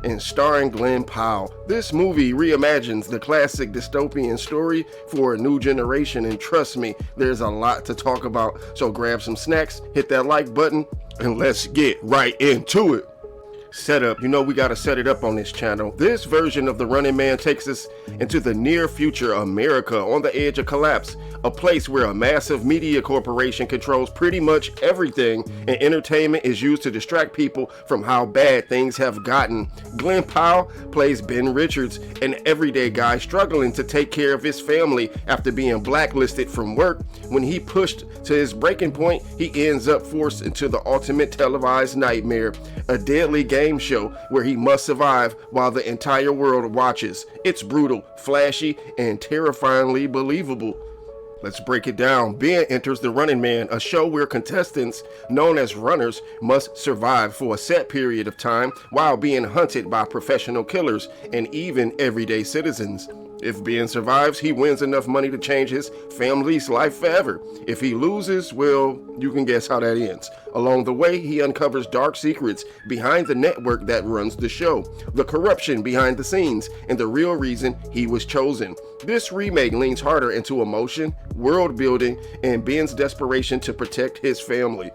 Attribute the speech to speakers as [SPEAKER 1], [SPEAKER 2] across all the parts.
[SPEAKER 1] and starring Glenn Powell. This movie reimagines the classic dystopian story for a new generation, and trust me, there's a lot to talk about. So grab some snacks, hit that like button, and let's get right into it. Setup. You know we gotta set it up on this channel. This version of The Running Man takes us into the near future America on the edge of collapse, a place where a massive media corporation controls pretty much everything, and entertainment is used to distract people from how bad things have gotten. Glenn Powell plays Ben Richards, an everyday guy struggling to take care of his family after being blacklisted from work. When he pushed to his breaking point, he ends up forced into the ultimate televised nightmare, a deadly game show where he must survive while the entire world watches. It's brutal, flashy, and terrifyingly believable. Let's break it down. Ben enters The Running Man, a show where contestants, known as runners, must survive for a set period of time while being hunted by professional killers and even everyday citizens. If Ben survives, he wins enough money to change his family's life forever. If he loses, well, you can guess how that ends. Along the way, he uncovers dark secrets behind the network that runs the show, the corruption behind the scenes, and the real reason he was chosen. This remake leans harder into emotion, world building, and Ben's desperation to protect his family.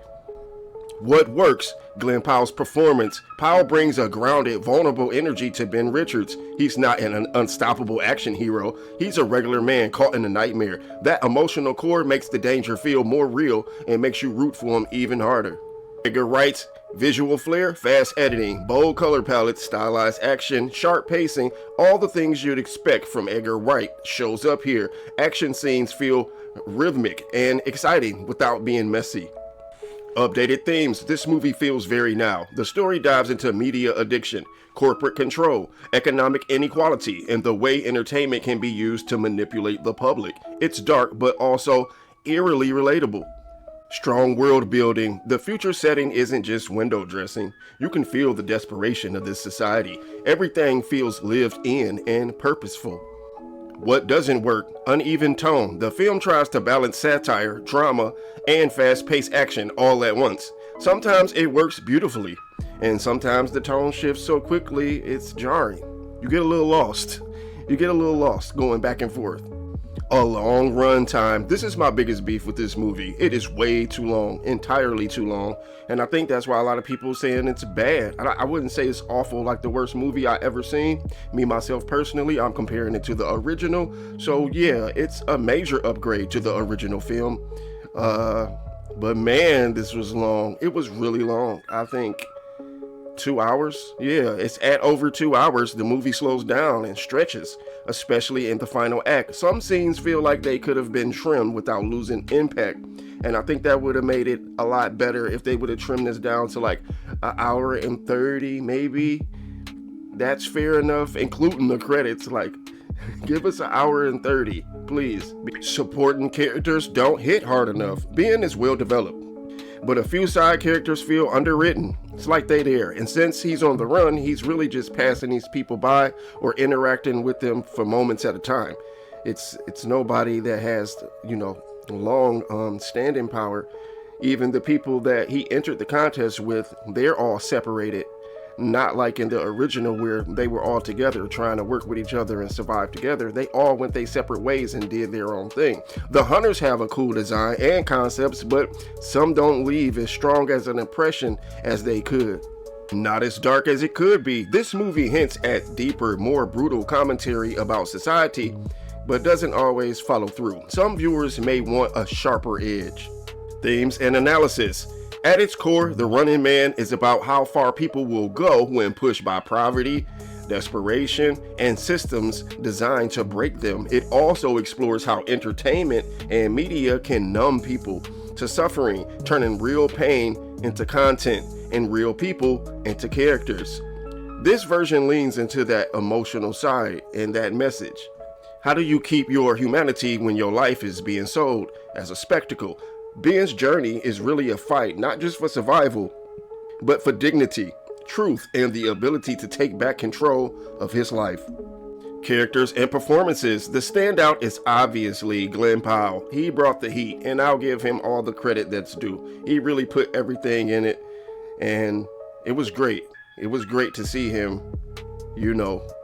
[SPEAKER 1] What works? Glenn Powell's performance. Powell brings a grounded, vulnerable energy to Ben Richards. He's not an unstoppable action hero. He's a regular man caught in a nightmare. That emotional core makes the danger feel more real and makes you root for him even harder. Edgar Wright's visual flair, fast editing, bold color palettes, stylized action, sharp pacing, all the things you'd expect from Edgar Wright shows up here. Action scenes feel rhythmic and exciting without being messy. Updated themes. This movie feels very now. The story dives into media addiction, corporate control, economic inequality, and the way entertainment can be used to manipulate the public. It's dark, but also eerily relatable. Strong world building. The future setting isn't just window dressing. You can feel the desperation of this society. Everything feels lived in and purposeful. What doesn't work? Uneven tone. The film tries to balance satire, drama, and fast-paced action all at once. Sometimes it works beautifully, and sometimes the tone shifts so quickly it's jarring. You get a little lost. Going back and forth. A long run time. This is my biggest beef with this movie. It is way too long, entirely too long, and I think that's why a lot of people are saying it's bad. I wouldn't say it's awful, like the worst movie I ever seen. Me, myself, personally, I'm comparing it to the original, so yeah, it's a major upgrade to the original film. But man, this was long. It was really long. I think 2 hours. Yeah, it's at over 2 hours. The movie slows down and stretches, especially in the final act. Some scenes feel like they could have been trimmed without losing impact, and I think that would have made it a lot better if they would have trimmed this down to like an hour and 30 maybe. That's fair enough, including the credits. Like, give us an hour and 30, please. Supporting characters don't hit hard enough. Ben is well developed, but a few side characters feel underwritten. It's like they there, and since he's on the run, he's really just passing these people by or interacting with them for moments at a time. It's nobody that has, long standing power. Even the people that he entered the contest with, they're all separated. Not like in the original where they were all together trying to work with each other and survive together. They all went their separate ways and did their own thing. The hunters have a cool design and concepts, but some don't leave as strong as an impression as they could. Not as dark as it could be. This movie hints at deeper, more brutal commentary about society, but doesn't always follow through. Some viewers may want a sharper edge. Themes and analysis. At its core, The Running Man is about how far people will go when pushed by poverty, desperation, and systems designed to break them. It also explores how entertainment and media can numb people to suffering, turning real pain into content and real people into characters. This version leans into that emotional side and that message. How do you keep your humanity when your life is being sold as a spectacle? Ben's journey is really a fight, not just for survival, but for dignity, truth, and the ability to take back control of his life. Characters and performances. The standout is obviously Glenn Powell. He brought the heat, and I'll give him all the credit that's due. He really put everything in it, and it was great. It was great to see him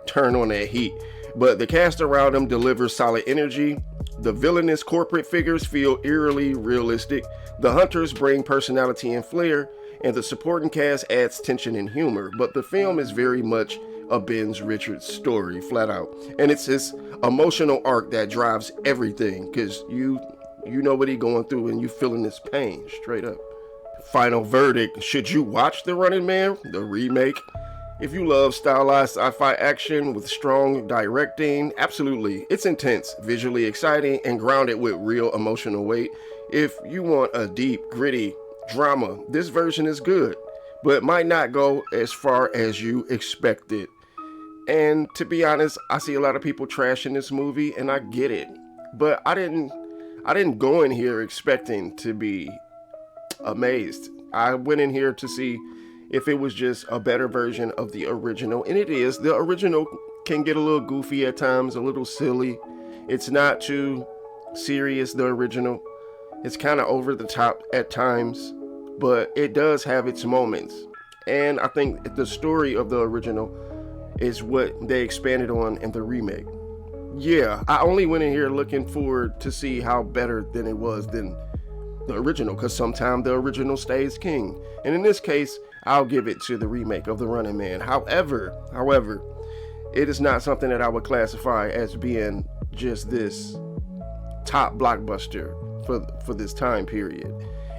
[SPEAKER 1] turn on that heat. But the cast around him delivers solid energy. The villainous corporate figures feel eerily realistic. The hunters bring personality and flair, and the supporting cast adds tension and humor. But the film is very much a Ben's Richards story, flat out. And it's his emotional arc that drives everything, because you know what he's going through and you feeling his pain, straight up. Final verdict: should you watch The Running Man, the remake? If you love stylized sci-fi action with strong directing, absolutely. It's intense, visually exciting, and grounded with real emotional weight. If you want a deep, gritty drama, this version is good, but might not go as far as you expected. And to be honest, I see a lot of people trashing this movie, and I get it. But I didn't go in here expecting to be amazed. I went in here to see if it was just a better version of the original, and it is. The original can get a little goofy at times, a little silly. It's not too serious, the original. It's kind of over the top at times, but it does have its moments. And I think the story of the original is what they expanded on in the remake. Yeah, I only went in here looking forward to see how better than it was than the original, because sometimes the original stays king. And in this case, I'll give it to the remake of The Running Man. However, it is not something that I would classify as being just this top blockbuster for this time period.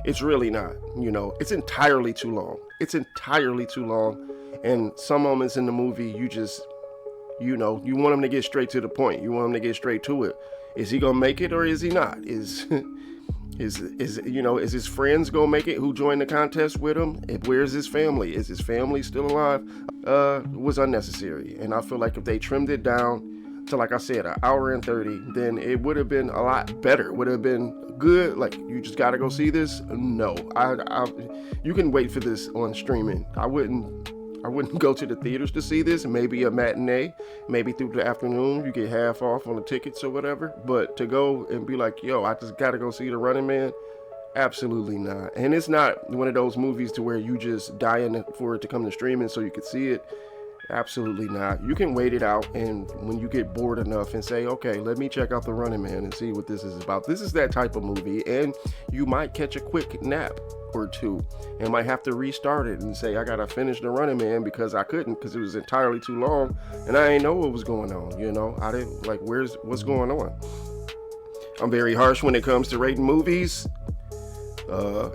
[SPEAKER 1] It's really not. It's entirely too long. And some moments in the movie, you want them to get straight to the point. You want them to get straight to it. Is he gonna make it or is he not? Is his friends gonna make it who joined the contest with him? Where's his family? Is his family still alive? Was unnecessary. And I feel like if they trimmed it down to, like I said, 1 hour and 30, then it would have been a lot better. Would have been good. Like, you just gotta go see this? No. You can wait for this on streaming. I wouldn't go to the theaters to see this. Maybe a matinee, maybe through the afternoon, you get half off on the tickets or whatever. But to go and be like, yo, I just gotta go see The Running Man, absolutely not. And it's not one of those movies to where you just dying for it to come to streaming so you could see it. Absolutely not. You can wait it out, and when you get bored enough and say, okay, let me check out The Running Man and see what this is about. This is that type of movie, and you might catch a quick nap or two and might have to restart it and say, I gotta finish The Running Man because I couldn't, because it was entirely too long and I didn't know what was going on. I didn't like, what's going on. I'm very harsh when it comes to rating movies,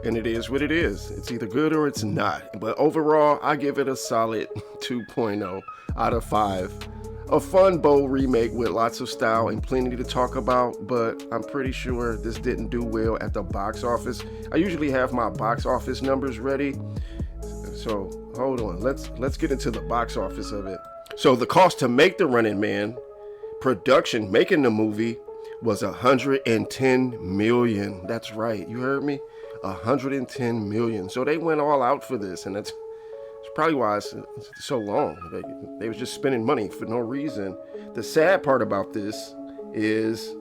[SPEAKER 1] and it is what it is. It's either good or it's not. But overall, I give it a solid 2.0 out of 5. A fun, bold remake with lots of style and plenty to talk about, but I'm pretty sure this didn't do well at the box office. I usually have my box office numbers ready, so hold on. Let's get into the box office of it. So the cost to make The Running Man, production making the movie, was $110 million. That's right, you heard me, $110 million. So they went all out for this, and that's probably why it's so long. They was just spending money for no reason. The sad part about this is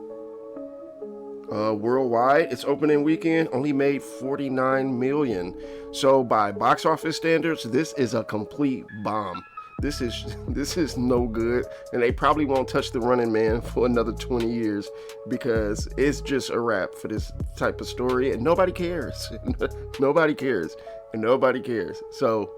[SPEAKER 1] worldwide, its opening weekend only made $49 million. So by box office standards, this is a complete bomb. This is no good, and they probably won't touch The Running Man for another 20 years because it's just a wrap for this type of story, and nobody cares. Nobody cares. So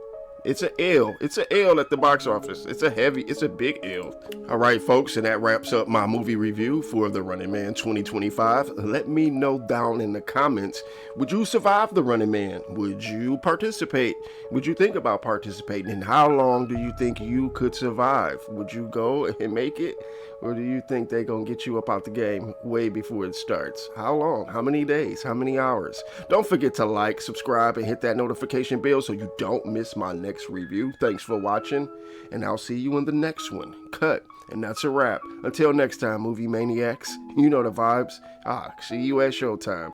[SPEAKER 1] it's an L. It's an L at the box office. It's a big L. All right, folks, and that wraps up my movie review for The Running Man 2025. Let me know down in the comments, would you survive The Running Man? Would you participate? Would you think about participating? And how long do you think you could survive? Would you go and make it? Or do you think they're going to get you up out the game way before it starts? How long? How many days? How many hours? Don't forget to like, subscribe, and hit that notification bell so you don't miss my next review. Thanks for watching, and I'll see you in the next one. Cut. And that's a wrap. Until next time, movie maniacs, you know the vibes. See you at showtime.